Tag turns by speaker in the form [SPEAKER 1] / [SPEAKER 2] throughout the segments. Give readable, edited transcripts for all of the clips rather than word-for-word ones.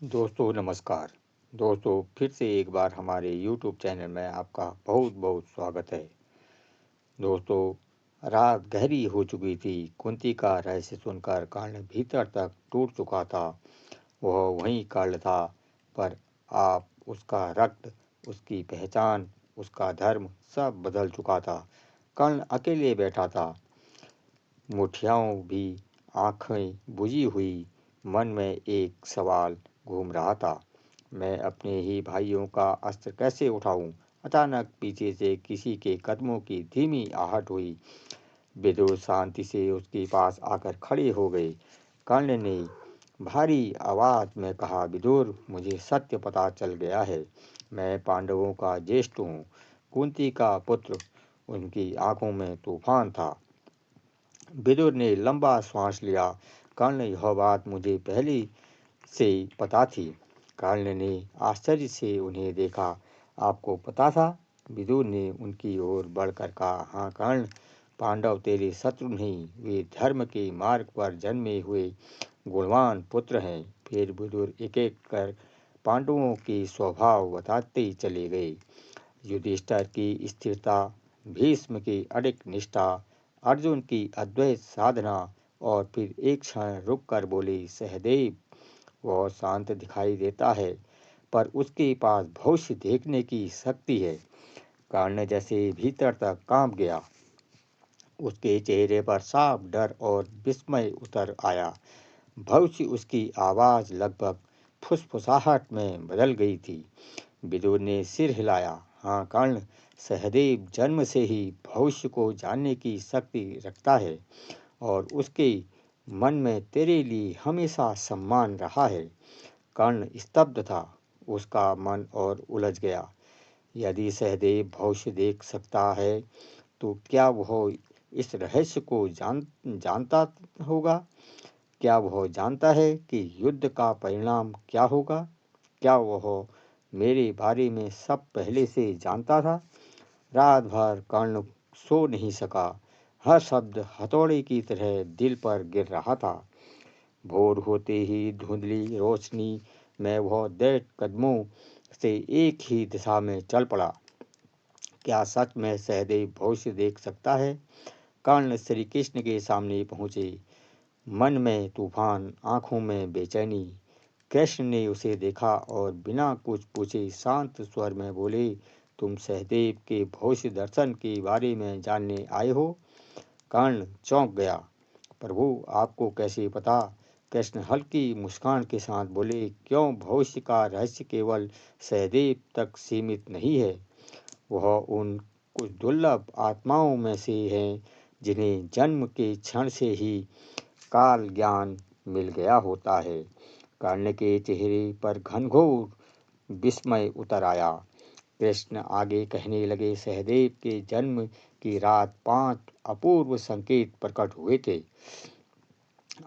[SPEAKER 1] दोस्तों नमस्कार। दोस्तों फिर से एक बार हमारे YouTube चैनल में आपका बहुत बहुत स्वागत है। दोस्तों रात गहरी हो चुकी थी। कुंती का रहस्य सुनकर कर्ण भीतर तक टूट चुका था। वह वही कर्ण था, पर आप उसका रक्त, उसकी पहचान, उसका धर्म सब बदल चुका था। कर्ण अकेले बैठा था, मुठियाओं भी आंखें बुझी हुई। मन में एक सवाल घूम रहा था, मैं अपने ही भाइयों का अस्त्र कैसे उठाऊं? अचानक पीछे से किसी के कदमों की धीमी आहट हुई। विदुर शांति से उसके पास आकर खड़े हो गए। कर्ण ने भारी आवाज में कहा, विदुर, मुझे सत्य पता चल गया है। मैं पांडवों का ज्येष्ठ हूँ, कुंती का पुत्र। उनकी आंखों में तूफान था। विदुर ने लंबा श्वास लिया। कर्ण, यह बात मुझे पहले से पता थी। कर्ण ने आश्चर्य से उन्हें देखा। आपको पता था? विदुर ने उनकी ओर बढ़कर कहा, हाँ कर्ण, पांडव तेरे शत्रु नहीं, वे धर्म के मार्ग पर जन्मे हुए गुणवान पुत्र हैं। फिर विदुर एक एक कर पांडवों के स्वभाव बताते चले गए। युधिष्ठिर की स्थिरता, भीष्म की अडिग निष्ठा, अर्जुन की अद्वैत साधना। और फिर एक क्षण रुक कर बोले, सहदेव वह शांत दिखाई देता है, पर उसके पास भविष्य देखने की शक्ति है। कर्ण जैसे भीतर तक कांप गया। उसके चेहरे पर साफ डर और विस्मय उतर आया। भविष्य उसकी आवाज़ लगभग फुसफुसाहट में बदल गई थी। विदुर ने सिर हिलाया। हाँ कर्ण, सहदेव जन्म से ही भविष्य को जानने की शक्ति रखता है, और उसके मन में तेरे लिए हमेशा सम्मान रहा है। कर्ण स्तब्ध था। उसका मन और उलझ गया। यदि सहदेव भविष्य देख सकता है, तो क्या वह इस रहस्य को जानता होगा? क्या वह जानता है कि युद्ध का परिणाम क्या होगा? क्या वह मेरे बारे में सब पहले से जानता था? रात भर कर्ण सो नहीं सका। हर शब्द हथौड़े की तरह दिल पर गिर रहा था। भोर होते ही धुंधली रोशनी में वह दैत कदमों से एक ही दिशा में चल पड़ा। क्या सच में सहदेव भविष्य देख सकता है? कर्ण श्री कृष्ण के सामने पहुँचे। मन में तूफान, आंखों में बेचैनी। कृष्ण ने उसे देखा और बिना कुछ पूछे शांत स्वर में बोले, तुम सहदेव के भविष्य दर्शन के बारे में जानने आए हो? कर्ण चौंक गया। प्रभु, आपको कैसे पता? कृष्ण हल्की मुस्कान के साथ बोले, क्यों, भविष्य का रहस्य केवल सहदेव तक सीमित नहीं है। वह उन कुछ दुर्लभ आत्माओं में से हैं जिन्हें जन्म के क्षण से ही काल ज्ञान मिल गया होता है। कर्ण के चेहरे पर घनघोर विस्मय उतर आया। कृष्ण आगे कहने लगे, सहदेव के जन्म की रात 5 अपूर्व संकेत प्रकट हुए थे।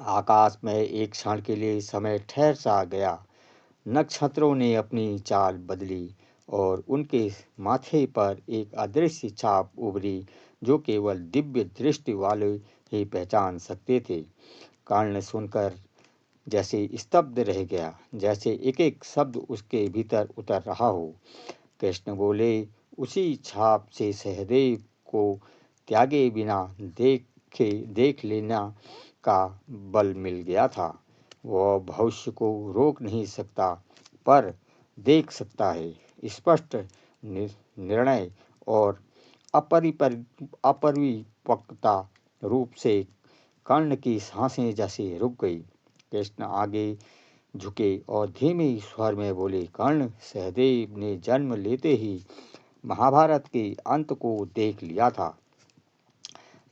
[SPEAKER 1] आकाश में एक क्षण के लिए समय ठहर सा गया। नक्षत्रों ने अपनी चाल बदली और उनके माथे पर एक अदृश्य छाप उभरी जो केवल दिव्य दृष्टि वाले ही पहचान सकते थे। कर्ण सुनकर जैसे स्तब्ध रह गया, जैसे एक एक शब्द उसके भीतर उतर रहा हो। कृष्ण बोले, उसी छाप से सहदेव को त्यागे बिना देख लेना का बल मिल गया था। वह भविष्य को रोक नहीं सकता, पर देख सकता है। स्पष्ट निर्णय और अपरिपक्वता रूप से कर्ण की सांसें जैसे रुक गई। कृष्ण आगे झुके और धीमे स्वर में बोले, कर्ण, सहदेव ने जन्म लेते ही महाभारत के अंत को देख लिया था।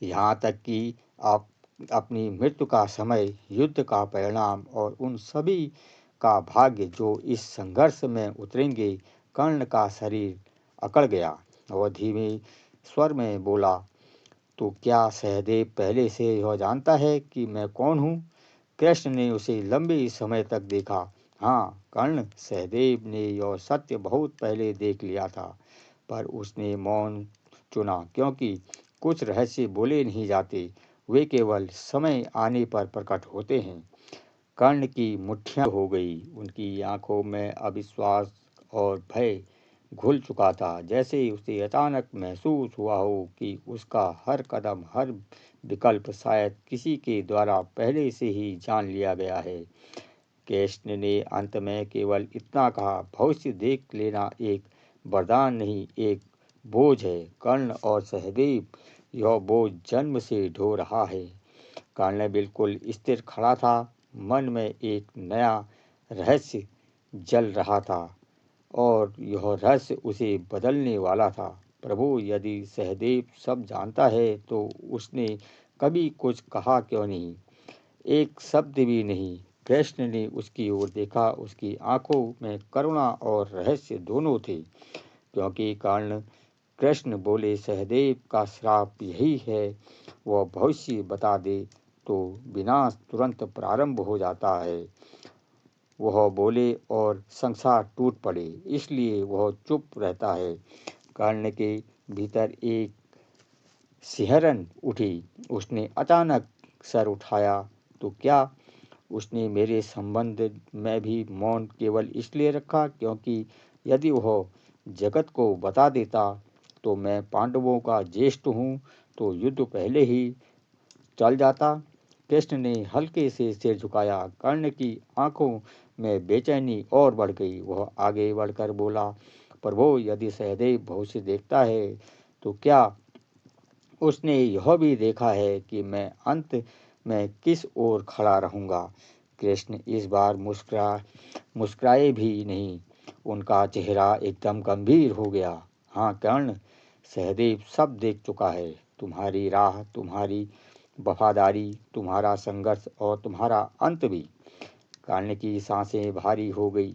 [SPEAKER 1] यहाँ तक कि आप अपनी मृत्यु का समय, युद्ध का परिणाम और उन सभी का भाग्य जो इस संघर्ष में उतरेंगे। कर्ण का शरीर अकड़ गया। वह धीमे स्वर में बोला, तो क्या सहदेव पहले से यह जानता है कि मैं कौन हूँ? कृष्ण ने उसे लंबे समय तक देखा। हाँ कर्ण, सहदेव ने यह सत्य बहुत पहले देख लिया था, पर उसने मौन चुना, क्योंकि कुछ रहस्य बोले नहीं जाते, वे केवल समय आने पर प्रकट होते हैं। कर्ण की मुट्ठियां हो गई। उनकी आंखों में अविश्वास और भय घुल चुका था, जैसे उसे अचानक महसूस हुआ हो कि उसका हर कदम, हर विकल्प शायद किसी के द्वारा पहले से ही जान लिया गया है। कृष्ण ने अंत में केवल इतना कहा, भविष्य देख लेना एक वरदान नहीं, एक बोझ है। कर्ण और सहदेव यह बोझ जन्म से ढो रहा है। कर्ण बिल्कुल स्थिर खड़ा था, मन में एक नया रहस्य जल रहा था और यह रहस्य उसे बदलने वाला था। प्रभु, यदि सहदेव सब जानता है तो उसने कभी कुछ कहा क्यों नहीं? एक शब्द भी नहीं। कृष्ण ने उसकी ओर देखा। उसकी आंखों में करुणा और रहस्य दोनों थे। क्योंकि कर्ण कृष्ण बोले, सहदेव का श्राप यही है, वह भविष्य बता दे तो विनाश तुरंत प्रारंभ हो जाता है। वह बोले और संसार टूट पड़े, इसलिए वह चुप रहता है। कर्ण के भीतर एक सिहरन उठी। उसने अचानक सर उठाया। तो क्या उसने मेरे संबंध में भी मौन केवल इसलिए रखा क्योंकि यदि वह जगत को बता देता तो मैं पांडवों का ज्येष्ठ हूँ, तो युद्ध पहले ही चल जाता? कृष्ण ने हल्के से सिर झुकाया। कर्ण की आंखों में बेचैनी और बढ़ गई। वह आगे बढ़कर बोला, प्रभु, यदि सहदेव भविष्य देखता है तो क्या उसने यह भी देखा है कि मैं अंत में किस ओर खड़ा रहूंगा? कृष्ण इस बार मुस्कुराए भी नहीं। उनका चेहरा एकदम गंभीर हो गया। हाँ कर्ण, सहदेव सब देख चुका है। तुम्हारी राह, तुम्हारी वफादारी, तुम्हारा संघर्ष और तुम्हारा अंत भी। कर्ण की सांसें भारी हो गई।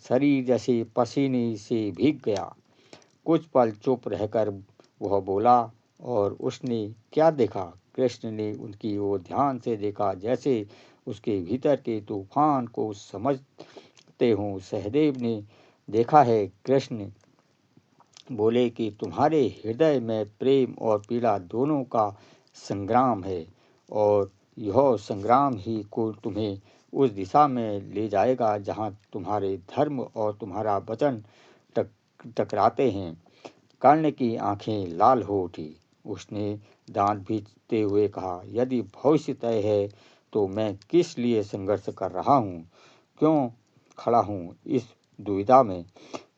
[SPEAKER 1] शरीर जैसे पसीने से भीग गया। कुछ पल चुप रहकर वह बोला, और उसने क्या देखा? कृष्ण ने उनकी ओर ध्यान से देखा, जैसे उसके भीतर के तूफान को समझते हों। सहदेव ने देखा है, कृष्ण बोले, कि तुम्हारे हृदय में प्रेम और पीड़ा दोनों का संग्राम है, और यह संग्राम ही को तुम्हें उस दिशा में ले जाएगा जहाँ तुम्हारे धर्म और तुम्हारा वचन टकराते हैं। कर्ण की आंखें लाल हो उठी। उसने दांत भींचते हुए कहा, यदि भविष्य तय है तो मैं किस लिए संघर्ष कर रहा हूँ? क्यों खड़ा हूँ इस दुविधा में?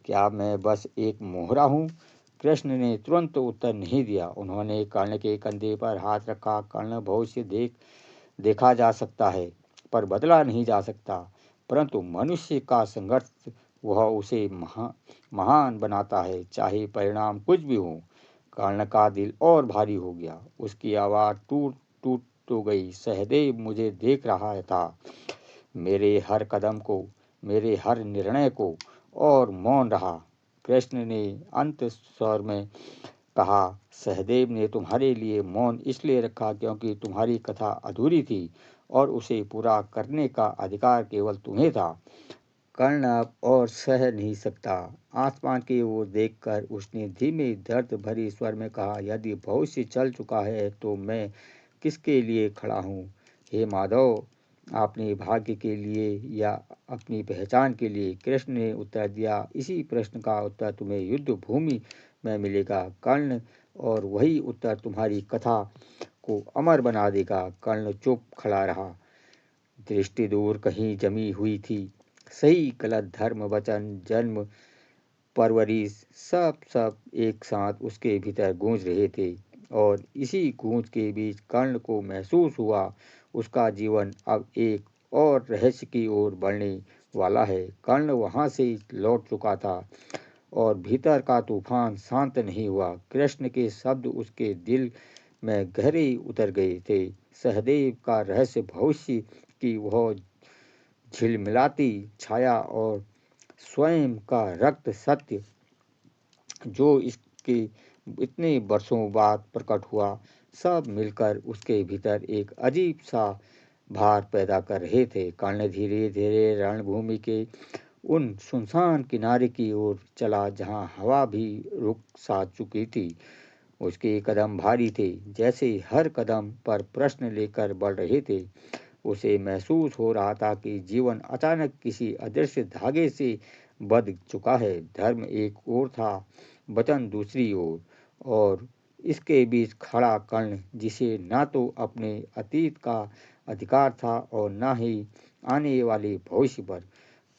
[SPEAKER 1] क्या मैं बस एक मोहरा हूँ? कृष्ण ने तुरंत उत्तर नहीं दिया। उन्होंने कर्ण के कंधे पर हाथ रखा। कर्ण, भविष्य देखा जा सकता है पर बदला नहीं जा सकता, परंतु मनुष्य का संघर्ष वह उसे महान बनाता है, चाहे परिणाम कुछ भी हो। कर्ण का दिल और भारी हो गया। उसकी आवाज़ टूट टूट तो गई, सहदेव मुझे देख रहा था, मेरे हर कदम को, मेरे हर निर्णय को, और मौन रहा। कृष्ण ने अंत स्वर में कहा, सहदेव ने तुम्हारे लिए मौन इसलिए रखा क्योंकि तुम्हारी कथा अधूरी थी और उसे पूरा करने का अधिकार केवल तुम्हें था। कर्ण अब और सह नहीं सकता। आसमान की ओर देखकर उसने धीमे दर्द भरी स्वर में कहा, यदि भविष्य चल चुका है तो मैं किसके लिए खड़ा हूँ? हे माधव, अपने भाग्य के लिए या अपनी पहचान के लिए? कृष्ण ने उत्तर दिया, इसी प्रश्न का उत्तर तुम्हें युद्ध भूमि में मिलेगा कर्ण, और वही उत्तर तुम्हारी कथा को अमर बना देगा। कर्ण चुप खड़ा रहा, दृष्टि दूर कहीं जमी हुई थी। सही गलत, धर्म वचन, जन्म परवरिश, सब एक साथ उसके भीतर गूंज रहे थे। और इसी गूंज के बीच कर्ण को महसूस हुआ, उसका जीवन अब एक और रहस्य की ओर बढ़ने वाला है। कर्ण वहां से लौट चुका था और भीतर का तूफान शांत नहीं हुआ। कृष्ण के शब्द उसके दिल में गहरे उतर गए थे। सहदेव का रहस्य, भविष्य की वह झिलमिलाती छाया, और स्वयं का रक्त सत्य जो इसके इतने वर्षों बाद प्रकट हुआ, सब मिलकर उसके भीतर एक अजीब सा भार पैदा कर रहे थे। कर्ण धीरे धीरे रणभूमि के उन सुनसान किनारे की ओर चला जहां हवा भी रुक सा चुकी थी। उसके कदम भारी थे, जैसे हर कदम पर प्रश्न लेकर बढ़ रहे थे। उसे महसूस हो रहा था कि जीवन अचानक किसी अदृश्य धागे से बंध चुका है। धर्म एक ओर था, वचन दूसरी ओर, और इसके बीच खड़ा कर्ण, जिसे ना तो अपने अतीत का अधिकार था और ना ही आने वाले भविष्य पर।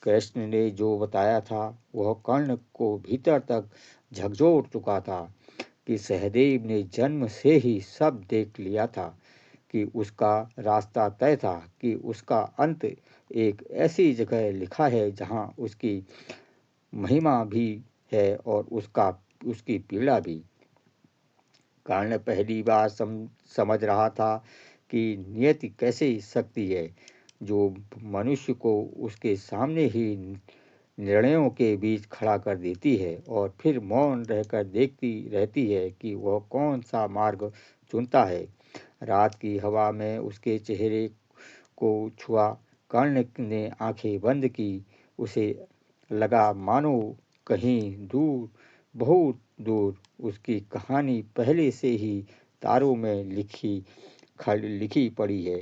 [SPEAKER 1] कृष्ण ने जो बताया था वह कर्ण को भीतर तक झकझोर चुका था कि सहदेव ने जन्म से ही सब देख लिया था, कि उसका रास्ता तय था, कि उसका अंत एक ऐसी जगह लिखा है जहाँ उसकी महिमा भी है और उसकी पीड़ा भी। कर्ण पहली बार समझ रहा था कि नियति कैसे सकती है, जो मनुष्य को उसके सामने ही निर्णयों के बीच खड़ा कर देती है और फिर मौन रहकर देखती रहती है कि वह कौन सा मार्ग चुनता है। रात की हवा में उसके चेहरे को छुआ। कर्ण ने आंखें बंद की। उसे लगा मानो कहीं दूर, बहुत दूर, उसकी कहानी पहले से ही तारों में लिखी पड़ी है,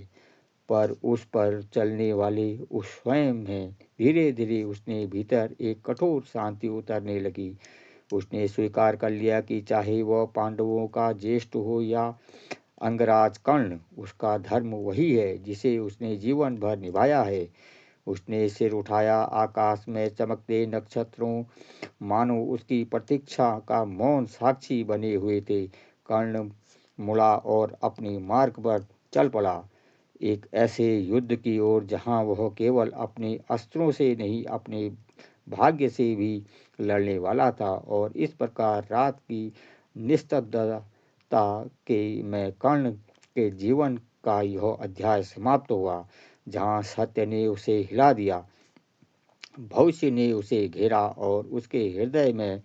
[SPEAKER 1] पर उस पर चलने वाले उस स्वयं हैं। धीरे धीरे उसने भीतर एक कठोर शांति उतरने लगी। उसने स्वीकार कर लिया कि चाहे वह पांडवों का ज्येष्ठ हो या अंगराज कर्ण, उसका धर्म वही है जिसे उसने जीवन भर निभाया है। उसने सिर उठाया। आकाश में चमकते नक्षत्रों मानो उसकी प्रतीक्षा का मौन साक्षी बने हुए थे। कर्ण मुड़ा और अपने मार्ग पर चल पड़ा, एक ऐसे युद्ध की ओर जहां वह केवल अपने अस्त्रों से नहीं, अपने भाग्य से भी लड़ने वाला था। और इस प्रकार रात की निस्तब्धता के में कर्ण के जीवन का यह अध्याय समाप्त हुआ, जहाँ सत्य ने उसे हिला दिया, भविष्य ने उसे घेरा और उसके हृदय में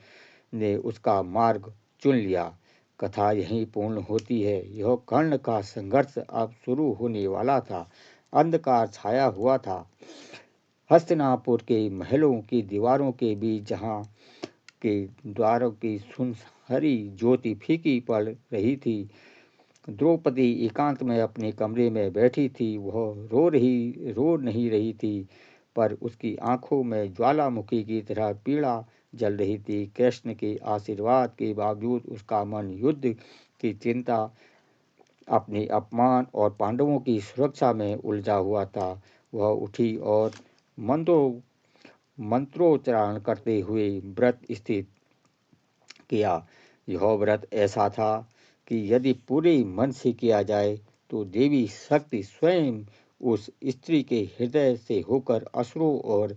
[SPEAKER 1] ने उसका मार्ग चुन लिया। कथा यहीं पूर्ण होती है। यह कर्ण का संघर्ष अब शुरू होने वाला था। अंधकार छाया हुआ था। हस्तिनापुर के महलों की दीवारों के बीच, जहाँ के द्वारों की सुनहरी ज्योति फीकी पड़ रही थी, द्रौपदी एकांत में अपने कमरे में बैठी थी। वह रो नहीं रही थी, पर उसकी आंखों में ज्वालामुखी की तरह पीड़ा जल रही थी। कृष्ण के आशीर्वाद के बावजूद उसका मन युद्ध की चिंता, अपने अपमान और पांडवों की सुरक्षा में उलझा हुआ था। वह उठी और मंत्रोच्चारण करते हुए व्रत स्थित किया। यह व्रत ऐसा था कि यदि पूरे मन से किया जाए तो देवी शक्ति स्वयं उस स्त्री के हृदय से होकर असुरों और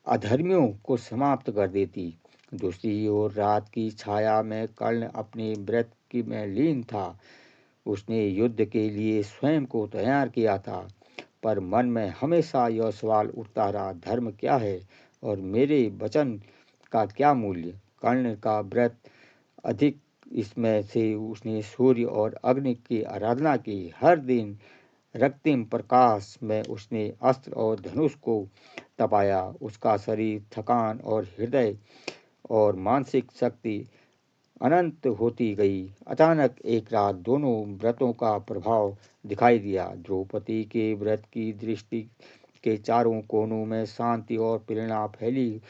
[SPEAKER 1] अधर्मियों को समाप्त कर देती। दूसरी ओर रात की छाया में कर्ण अपने व्रत की में लीन था। उसने युद्ध के लिए स्वयं को तैयार किया था, पर मन में हमेशा यह सवाल उठता रहा, धर्म क्या है और मेरे वचन का क्या मूल्य। कर्ण का व्रत अधिक, इसमें से उसने सूर्य और अग्नि की आराधना की। हर दिन रक्तिम प्रकाश में उसने अस्त्र और धनुष को तपाया। उसका शरीर, थकान और हृदय और मानसिक शक्ति अनंत होती गई। अचानक एक रात दोनों व्रतों का प्रभाव दिखाई दिया। द्रौपदी के व्रत की दृष्टि के चारों कोनों में शांति और प्रेरणा फैली,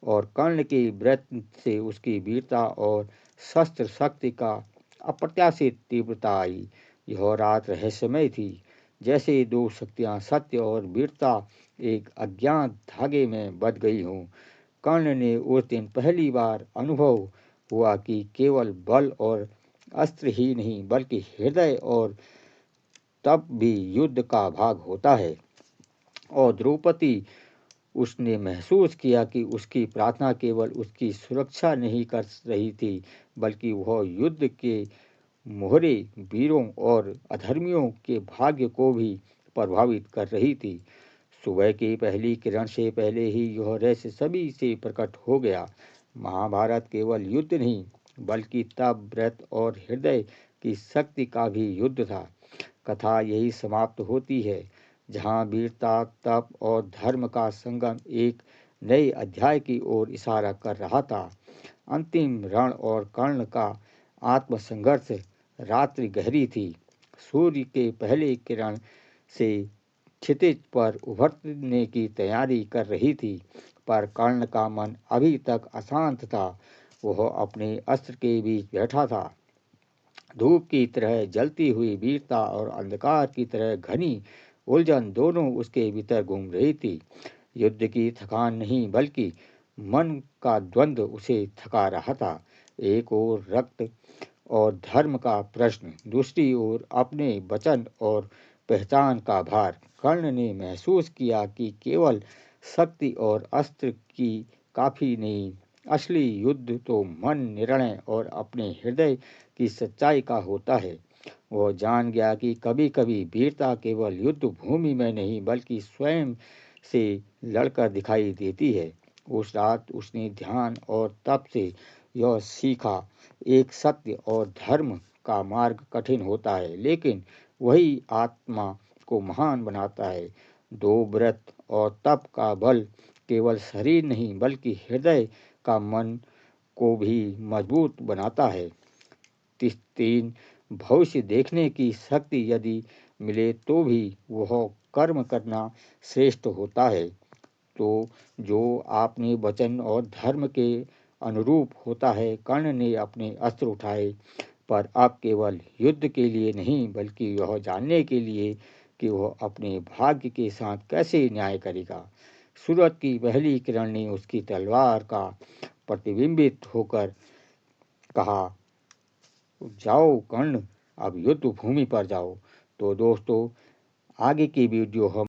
[SPEAKER 1] और कर्ण के व्रत से उसकी वीरता और शस्त्र शक्ति का अप्रत्याशित तीव्रता आई। यह रात रहस्यमय थी, जैसे दो शक्तियां, सत्य और वीरता, एक अज्ञात धागे में बंध गई हों। कर्ण ने उस दिन पहली बार अनुभव हुआ कि केवल बल और अस्त्र ही नहीं, बल्कि हृदय और तप भी युद्ध का भाग होता है। और द्रौपदी, उसने महसूस किया कि उसकी प्रार्थना केवल उसकी सुरक्षा नहीं कर रही थी, बल्कि वह युद्ध के मोहरे वीरों और अधर्मियों के भाग्य को भी प्रभावित कर रही थी। सुबह की पहली किरण से पहले ही यह रहस्य सभी से प्रकट हो गया। महाभारत केवल युद्ध नहीं, बल्कि तप, व्रत और हृदय की शक्ति का भी युद्ध था। कथा यही समाप्त होती है, जहाँ वीरता, तप और धर्म का संगम एक नए अध्याय की ओर इशारा कर रहा था। अंतिम रण और कर्ण का आत्मसंघर्ष। रात्रि गहरी थी। सूर्य के पहले किरण से क्षितिज पर उभरने की तैयारी कर रही थी, पर कर्ण का मन अभी तक अशांत था। वह अपने अस्त्र के बीच बैठा था। धूप की तरह जलती हुई वीरता और अंधकार की तरह घनी उलझन दोनों उसके भीतर घूम रही थी। युद्ध की थकान नहीं, बल्कि मन का द्वंद्व उसे थका रहा था। एक ओर रक्त और धर्म का प्रश्न, दूसरी ओर अपने वचन और पहचान का भार। कर्ण ने महसूस किया कि केवल शक्ति और अस्त्र की काफी नहीं, असली युद्ध तो मन, निर्णय और अपने हृदय की सच्चाई का होता है। वह जान गया कि कभी-कभी वीरता केवल युद्ध भूमि में नहीं, बल्कि स्वयं से लड़कर दिखाई देती है। उस रात उसने ध्यान और तप से यह सीखा, एक सत्य और धर्म का मार्ग कठिन होता है, लेकिन वही आत्मा को महान बनाता है। दो व्रत और तप का बल केवल शरीर नहीं, बल्कि हृदय का मन को भी मजबूत बनाता है। तीन, भविष्य देखने की शक्ति यदि मिले तो भी वह कर्म करना श्रेष्ठ होता है। तो जो आपने वचन और धर्म के अनुरूप होता है। कर्ण ने अपने अस्त्र उठाए, पर अब केवल युद्ध के लिए नहीं, बल्कि यह जानने के लिए कि वह अपने भाग्य के साथ कैसे न्याय करेगा। सूरज की पहली किरण ने उसकी तलवार का प्रतिबिंबित होकर कहा, जाओ कर्ण, अब युद्ध भूमि पर जाओ। तो दोस्तों, आगे की वीडियो हम